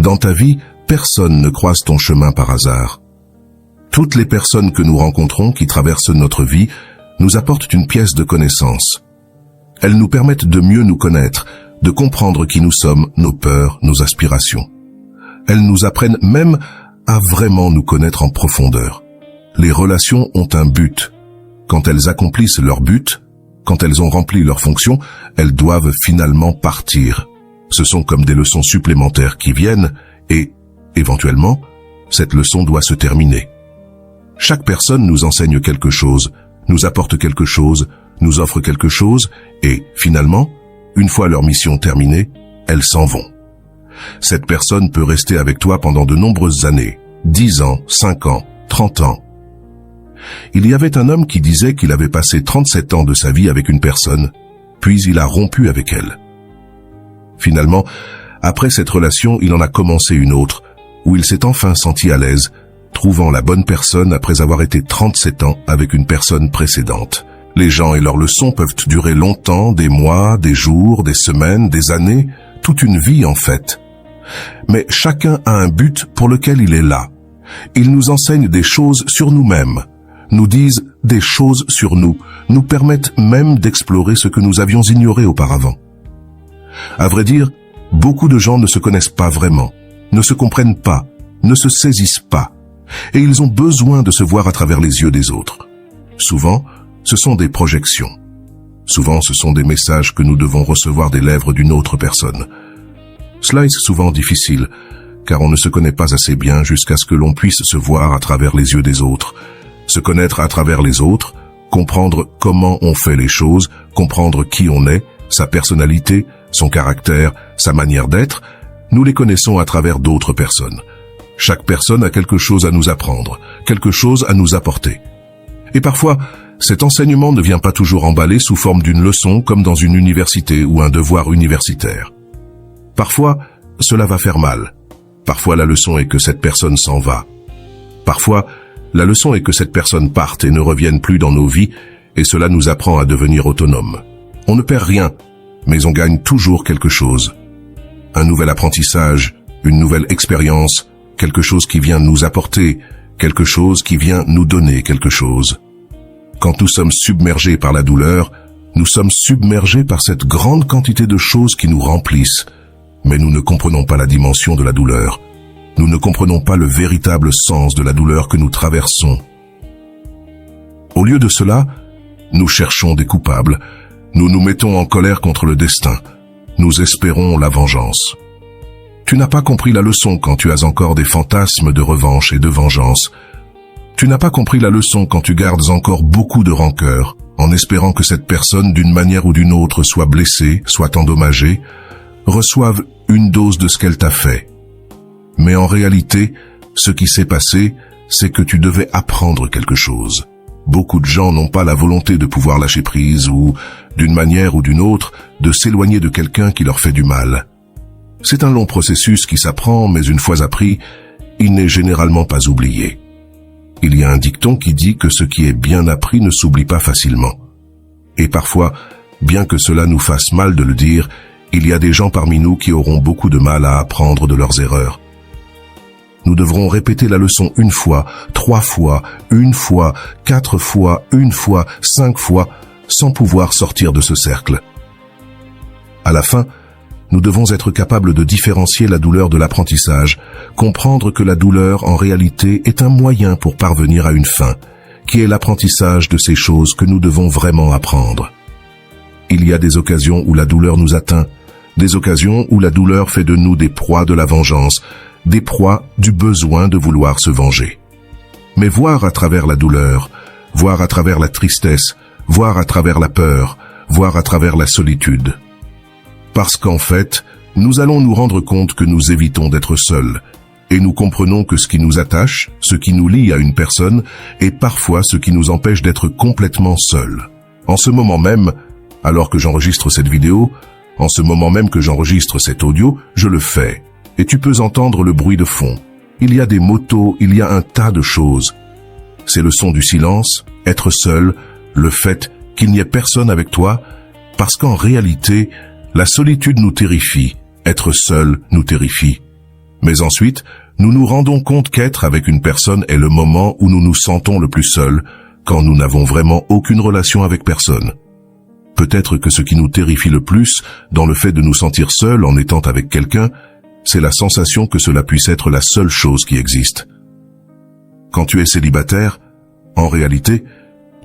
Dans ta vie, personne ne croise ton chemin par hasard. Toutes les personnes que nous rencontrons qui traversent notre vie nous apportent une pièce de connaissance. Elles nous permettent de mieux nous connaître, de comprendre qui nous sommes, nos peurs, nos aspirations. Elles nous apprennent même à vraiment nous connaître en profondeur. Les relations ont un but. Quand elles accomplissent leur but, quand elles ont rempli leur fonction, elles doivent finalement partir. Ce sont comme des leçons supplémentaires qui viennent et, éventuellement, cette leçon doit se terminer. Chaque personne nous enseigne quelque chose, nous apporte quelque chose, nous offre quelque chose et, finalement, une fois leur mission terminée, elles s'en vont. Cette personne peut rester avec toi pendant de nombreuses années, 10 ans, 5 ans, 30 ans. Il y avait un homme qui disait qu'il avait passé 37 ans de sa vie avec une personne, puis il a rompu avec elle. Finalement, après cette relation, il en a commencé une autre, où il s'est enfin senti à l'aise, trouvant la bonne personne après avoir été 37 ans avec une personne précédente. Les gens et leurs leçons peuvent durer longtemps, des mois, des jours, des semaines, des années, toute une vie en fait. Mais chacun a un but pour lequel il est là. Ils nous enseignent des choses sur nous-mêmes, nous disent des choses sur nous, nous permettent même d'explorer ce que nous avions ignoré auparavant. À vrai dire, beaucoup de gens ne se connaissent pas vraiment, ne se comprennent pas, ne se saisissent pas, et ils ont besoin de se voir à travers les yeux des autres. Souvent, ce sont des projections. Souvent, ce sont des messages que nous devons recevoir des lèvres d'une autre personne. Cela est souvent difficile, car on ne se connaît pas assez bien jusqu'à ce que l'on puisse se voir à travers les yeux des autres, se connaître à travers les autres, comprendre comment on fait les choses, comprendre qui on est, sa personnalité, son caractère, sa manière d'être. Nous les connaissons à travers d'autres personnes. Chaque personne a quelque chose à nous apprendre, quelque chose à nous apporter. Et parfois, cet enseignement ne vient pas toujours emballé sous forme d'une leçon comme dans une université ou un devoir universitaire. Parfois, cela va faire mal. Parfois, la leçon est que cette personne s'en va. Parfois, la leçon est que cette personne parte et ne revienne plus dans nos vies, et cela nous apprend à devenir autonomes. On ne perd rien, mais on gagne toujours quelque chose. Un nouvel apprentissage, une nouvelle expérience, quelque chose qui vient nous apporter, quelque chose qui vient nous donner quelque chose. Quand nous sommes submergés par la douleur, nous sommes submergés par cette grande quantité de choses qui nous remplissent, mais nous ne comprenons pas la dimension de la douleur. Nous ne comprenons pas le véritable sens de la douleur que nous traversons. Au lieu de cela, nous cherchons des coupables, nous nous mettons en colère contre le destin, nous espérons la vengeance. Tu n'as pas compris la leçon quand tu as encore des fantasmes de revanche et de vengeance. Tu n'as pas compris la leçon quand tu gardes encore beaucoup de rancœur, en espérant que cette personne, d'une manière ou d'une autre, soit blessée, soit endommagée, reçoive une dose de ce qu'elle t'a fait. Mais en réalité, ce qui s'est passé, c'est que tu devais apprendre quelque chose. Beaucoup de gens n'ont pas la volonté de pouvoir lâcher prise ou, d'une manière ou d'une autre, de s'éloigner de quelqu'un qui leur fait du mal. C'est un long processus qui s'apprend, mais une fois appris, il n'est généralement pas oublié. Il y a un dicton qui dit que ce qui est bien appris ne s'oublie pas facilement. Et parfois, bien que cela nous fasse mal de le dire, il y a des gens parmi nous qui auront beaucoup de mal à apprendre de leurs erreurs. Nous devrons répéter la leçon 1 fois, 3 fois, 1 fois, 4 fois, 1 fois, 5 fois, sans pouvoir sortir de ce cercle. À la fin, nous devons être capables de différencier la douleur de l'apprentissage, comprendre que la douleur, en réalité, est un moyen pour parvenir à une fin, qui est l'apprentissage de ces choses que nous devons vraiment apprendre. Il y a des occasions où la douleur nous atteint, des occasions où la douleur fait de nous des proies de la vengeance, des proies du besoin de vouloir se venger. Mais voir à travers la douleur, voir à travers la tristesse, voir à travers la peur, voir à travers la solitude. Parce qu'en fait, nous allons nous rendre compte que nous évitons d'être seuls, et nous comprenons que ce qui nous attache, ce qui nous lie à une personne, est parfois ce qui nous empêche d'être complètement seuls. En ce moment même, alors que j'enregistre cette vidéo, en ce moment même que j'enregistre cet audio, je le fais. Et tu peux entendre le bruit de fond. Il y a des motos, il y a un tas de choses. C'est le son du silence, être seul, le fait qu'il n'y ait personne avec toi, parce qu'en réalité, la solitude nous terrifie, être seul nous terrifie. Mais ensuite, nous nous rendons compte qu'être avec une personne est le moment où nous nous sentons le plus seuls, quand nous n'avons vraiment aucune relation avec personne. Peut-être que ce qui nous terrifie le plus dans le fait de nous sentir seuls en étant avec quelqu'un, c'est la sensation que cela puisse être la seule chose qui existe. Quand tu es célibataire, en réalité,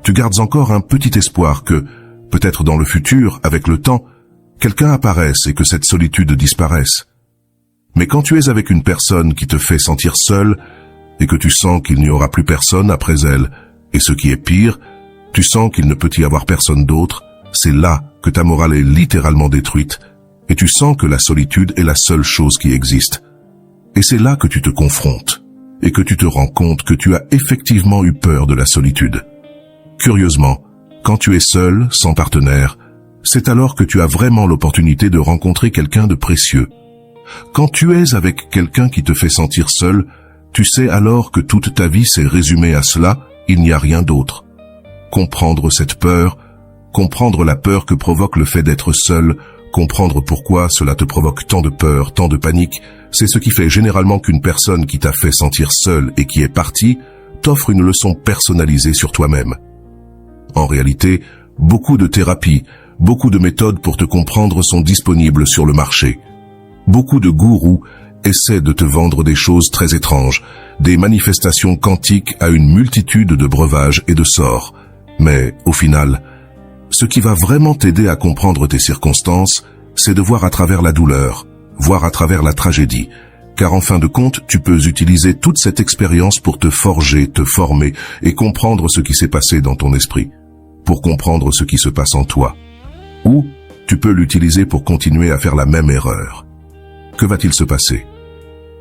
tu gardes encore un petit espoir que, peut-être dans le futur, avec le temps, quelqu'un apparaisse et que cette solitude disparaisse. Mais quand tu es avec une personne qui te fait sentir seul et que tu sens qu'il n'y aura plus personne après elle, et ce qui est pire, tu sens qu'il ne peut y avoir personne d'autre, c'est là que ta morale est littéralement détruite et tu sens que la solitude est la seule chose qui existe. Et c'est là que tu te confrontes et que tu te rends compte que tu as effectivement eu peur de la solitude. Curieusement, quand tu es seul, sans partenaire, c'est alors que tu as vraiment l'opportunité de rencontrer quelqu'un de précieux. Quand tu es avec quelqu'un qui te fait sentir seul, tu sais alors que toute ta vie s'est résumée à cela, il n'y a rien d'autre. Comprendre cette peur, comprendre la peur que provoque le fait d'être seul, comprendre pourquoi cela te provoque tant de peur, tant de panique, c'est ce qui fait généralement qu'une personne qui t'a fait sentir seul et qui est partie, t'offre une leçon personnalisée sur toi-même. En réalité, beaucoup de thérapies, beaucoup de méthodes pour te comprendre sont disponibles sur le marché. Beaucoup de gourous essaient de te vendre des choses très étranges, des manifestations quantiques à une multitude de breuvages et de sorts. Mais, au final, ce qui va vraiment t'aider à comprendre tes circonstances, c'est de voir à travers la douleur, voir à travers la tragédie, car en fin de compte, tu peux utiliser toute cette expérience pour te forger, te former et comprendre ce qui s'est passé dans ton esprit, pour comprendre ce qui se passe en toi. Ou tu peux l'utiliser pour continuer à faire la même erreur. Que va-t-il se passer?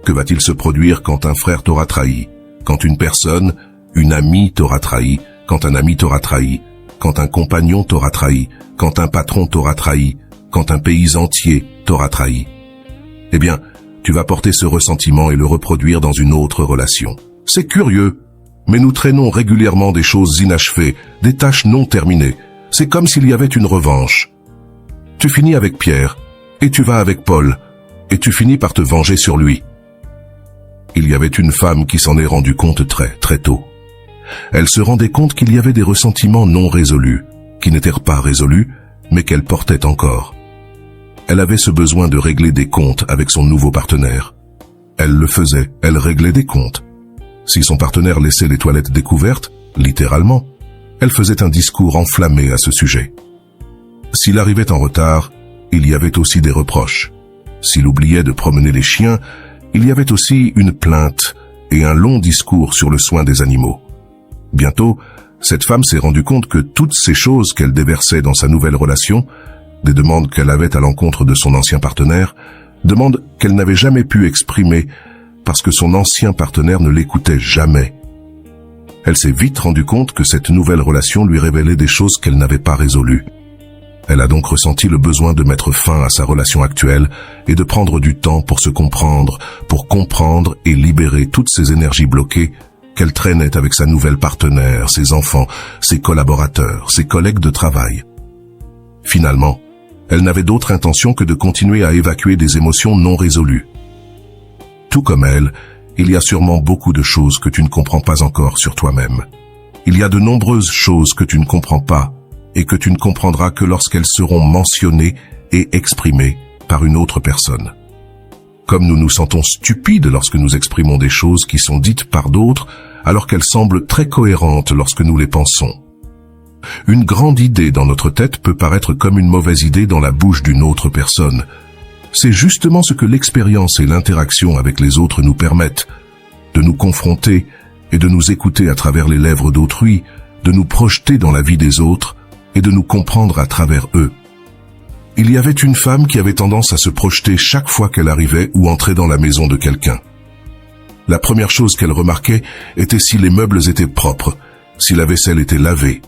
Que va-t-il se produire quand un frère t'aura trahi, quand une personne, une amie t'aura trahi, quand un ami t'aura trahi, quand un compagnon t'aura trahi, quand un patron t'aura trahi, quand un pays entier t'aura trahi? Eh bien, tu vas porter ce ressentiment et le reproduire dans une autre relation. C'est curieux, mais nous traînons régulièrement des choses inachevées, des tâches non terminées. C'est comme s'il y avait une revanche. Tu finis avec Pierre, et tu vas avec Paul, et tu finis par te venger sur lui. Il y avait une femme qui s'en est rendue compte très tôt. Elle se rendait compte qu'il y avait des ressentiments non résolus, qui n'étaient pas résolus, mais qu'elle portait encore. Elle avait ce besoin de régler des comptes avec son nouveau partenaire. Elle le faisait, elle réglait des comptes. Si son partenaire laissait les toilettes découvertes, littéralement, elle faisait un discours enflammé à ce sujet. S'il arrivait en retard, il y avait aussi des reproches. S'il oubliait de promener les chiens, il y avait aussi une plainte et un long discours sur le soin des animaux. Bientôt, cette femme s'est rendue compte que toutes ces choses qu'elle déversait dans sa nouvelle relation, des demandes qu'elle avait à l'encontre de son ancien partenaire, demandes qu'elle n'avait jamais pu exprimer parce que son ancien partenaire ne l'écoutait jamais. Elle s'est vite rendue compte que cette nouvelle relation lui révélait des choses qu'elle n'avait pas résolues. Elle a donc ressenti le besoin de mettre fin à sa relation actuelle et de prendre du temps pour se comprendre, pour comprendre et libérer toutes ces énergies bloquées qu'elle traînait avec sa nouvelle partenaire, ses enfants, ses collaborateurs, ses collègues de travail. Finalement, elle n'avait d'autre intention que de continuer à évacuer des émotions non résolues. Tout comme elle, il y a sûrement beaucoup de choses que tu ne comprends pas encore sur toi-même. Il y a de nombreuses choses que tu ne comprends pas et que tu ne comprendras que lorsqu'elles seront mentionnées et exprimées par une autre personne. Comme nous nous sentons stupides lorsque nous exprimons des choses qui sont dites par d'autres, alors qu'elles semblent très cohérentes lorsque nous les pensons. Une grande idée dans notre tête peut paraître comme une mauvaise idée dans la bouche d'une autre personne. C'est justement ce que l'expérience et l'interaction avec les autres nous permettent, de nous confronter et de nous écouter à travers les lèvres d'autrui, de nous projeter dans la vie des autres et de nous comprendre à travers eux. Il y avait une femme qui avait tendance à se projeter chaque fois qu'elle arrivait ou entrait dans la maison de quelqu'un. La première chose qu'elle remarquait était si les meubles étaient propres, si la vaisselle était lavée,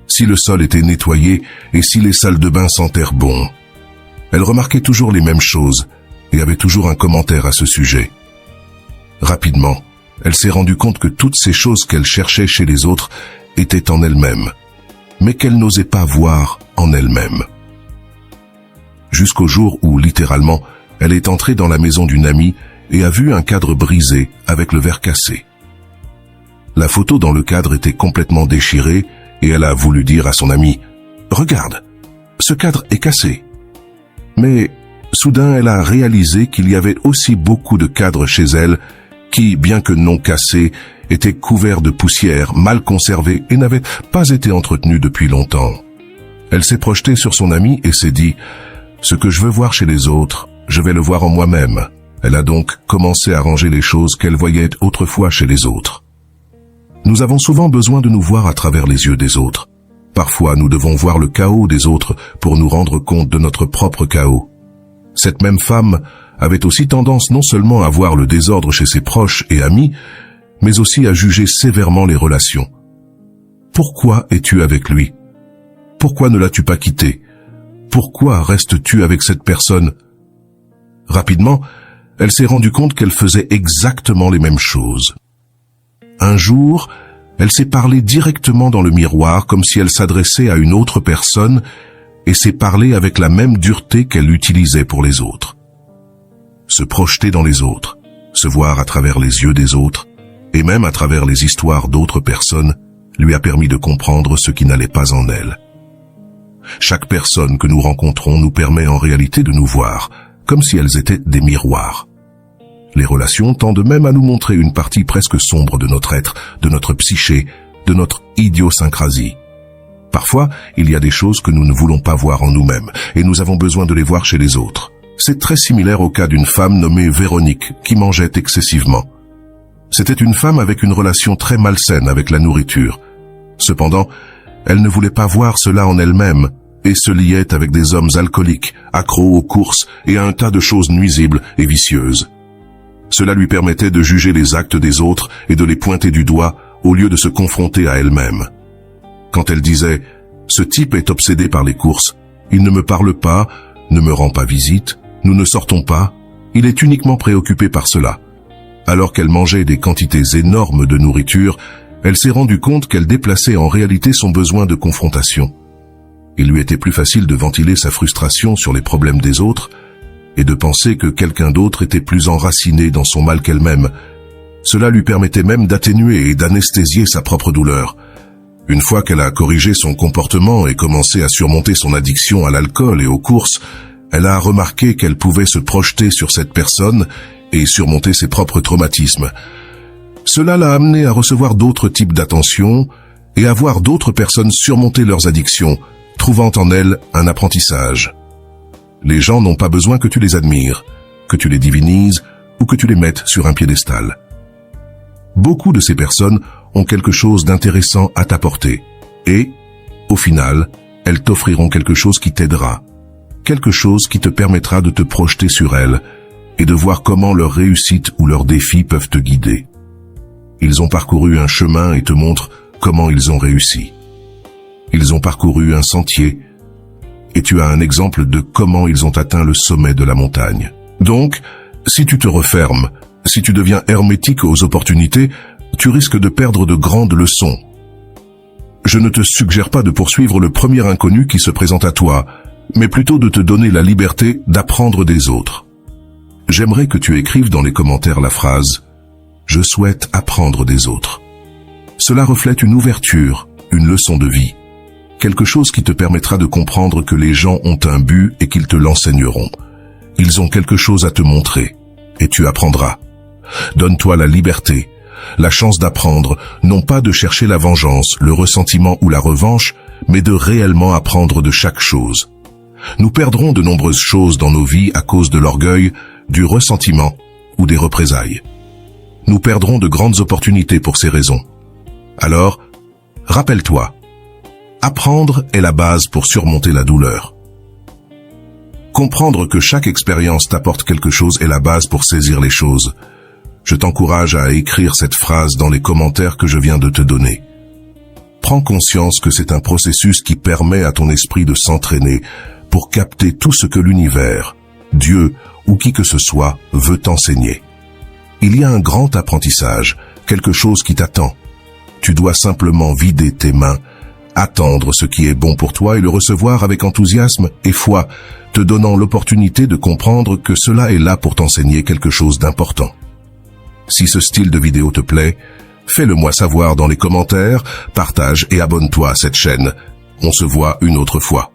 si le sol était nettoyé et si les salles de bain sentèrent bon. Elle remarquait toujours les mêmes choses et avait toujours un commentaire à ce sujet. Rapidement, elle s'est rendue compte que toutes ces choses qu'elle cherchait chez les autres étaient en elle-même, mais qu'elle n'osait pas voir en elle-même. Jusqu'au jour où, littéralement, elle est entrée dans la maison d'une amie et a vu un cadre brisé avec le verre cassé. La photo dans le cadre était complètement déchirée et elle a voulu dire à son ami « Regarde, ce cadre est cassé ». Mais soudain, elle a réalisé qu'il y avait aussi beaucoup de cadres chez elle qui, bien que non cassés, étaient couverts de poussière, mal conservés et n'avaient pas été entretenus depuis longtemps. Elle s'est projetée sur son ami et s'est dit « Ce que je veux voir chez les autres, je vais le voir en moi-même ». Elle a donc commencé à ranger les choses qu'elle voyait autrefois chez les autres. Nous avons souvent besoin de nous voir à travers les yeux des autres. Parfois, nous devons voir le chaos des autres pour nous rendre compte de notre propre chaos. Cette même femme avait aussi tendance non seulement à voir le désordre chez ses proches et amis, mais aussi à juger sévèrement les relations. Pourquoi es-tu avec lui? Pourquoi ne l'as-tu pas quitté? Pourquoi restes-tu avec cette personne? Rapidement, elle s'est rendue compte qu'elle faisait exactement les mêmes choses. Un jour, elle s'est parlé directement dans le miroir comme si elle s'adressait à une autre personne et s'est parlé avec la même dureté qu'elle utilisait pour les autres. Se projeter dans les autres, se voir à travers les yeux des autres et même à travers les histoires d'autres personnes lui a permis de comprendre ce qui n'allait pas en elle. Chaque personne que nous rencontrons nous permet en réalité de nous voir, comme si elles étaient des miroirs. Les relations tendent même à nous montrer une partie presque sombre de notre être, de notre psyché, de notre idiosyncrasie. Parfois, il y a des choses que nous ne voulons pas voir en nous-mêmes, et nous avons besoin de les voir chez les autres. C'est très similaire au cas d'une femme nommée Véronique, qui mangeait excessivement. C'était une femme avec une relation très malsaine avec la nourriture. Cependant, elle ne voulait pas voir cela en elle-même, et se liait avec des hommes alcooliques, accros aux courses et à un tas de choses nuisibles et vicieuses. Cela lui permettait de juger les actes des autres et de les pointer du doigt au lieu de se confronter à elle-même. Quand elle disait « Ce type est obsédé par les courses, il ne me parle pas, ne me rend pas visite, nous ne sortons pas, il est uniquement préoccupé par cela ». Alors qu'elle mangeait des quantités énormes de nourriture, elle s'est rendue compte qu'elle déplaçait en réalité son besoin de confrontation. Il lui était plus facile de ventiler sa frustration sur les problèmes des autres et de penser que quelqu'un d'autre était plus enraciné dans son mal qu'elle-même. Cela lui permettait même d'atténuer et d'anesthésier sa propre douleur. Une fois qu'elle a corrigé son comportement et commencé à surmonter son addiction à l'alcool et aux courses, elle a remarqué qu'elle pouvait se projeter sur cette personne et surmonter ses propres traumatismes. Cela l'a amenée à recevoir d'autres types d'attention et à voir d'autres personnes surmonter leurs addictions, trouvant en elles un apprentissage. Les gens n'ont pas besoin que tu les admires, que tu les divinises ou que tu les mettes sur un piédestal. Beaucoup de ces personnes ont quelque chose d'intéressant à t'apporter et, au final, elles t'offriront quelque chose qui t'aidera, quelque chose qui te permettra de te projeter sur elles et de voir comment leur réussite ou leurs défis peuvent te guider. Ils ont parcouru un chemin et te montrent comment ils ont réussi. Ils ont parcouru un sentier et tu as un exemple de comment ils ont atteint le sommet de la montagne. Donc, si tu te refermes, si tu deviens hermétique aux opportunités, tu risques de perdre de grandes leçons. Je ne te suggère pas de poursuivre le premier inconnu qui se présente à toi, mais plutôt de te donner la liberté d'apprendre des autres. J'aimerais que tu écrives dans les commentaires la phrase « Je souhaite apprendre des autres ». Cela reflète une ouverture, une leçon de vie. Quelque chose qui te permettra de comprendre que les gens ont un but et qu'ils te l'enseigneront. Ils ont quelque chose à te montrer, et tu apprendras. Donne-toi la liberté, la chance d'apprendre, non pas de chercher la vengeance, le ressentiment ou la revanche, mais de réellement apprendre de chaque chose. Nous perdrons de nombreuses choses dans nos vies à cause de l'orgueil, du ressentiment ou des représailles. Nous perdrons de grandes opportunités pour ces raisons. Alors, rappelle-toi, apprendre est la base pour surmonter la douleur. Comprendre que chaque expérience t'apporte quelque chose est la base pour saisir les choses. Je t'encourage à écrire cette phrase dans les commentaires que je viens de te donner. Prends conscience que c'est un processus qui permet à ton esprit de s'entraîner pour capter tout ce que l'univers, Dieu ou qui que ce soit veut t'enseigner. Il y a un grand apprentissage, quelque chose qui t'attend. Tu dois simplement vider tes mains, attendre ce qui est bon pour toi et le recevoir avec enthousiasme et foi, te donnant l'opportunité de comprendre que cela est là pour t'enseigner quelque chose d'important. Si ce style de vidéo te plaît, fais-le moi savoir dans les commentaires, partage et abonne-toi à cette chaîne. On se voit une autre fois.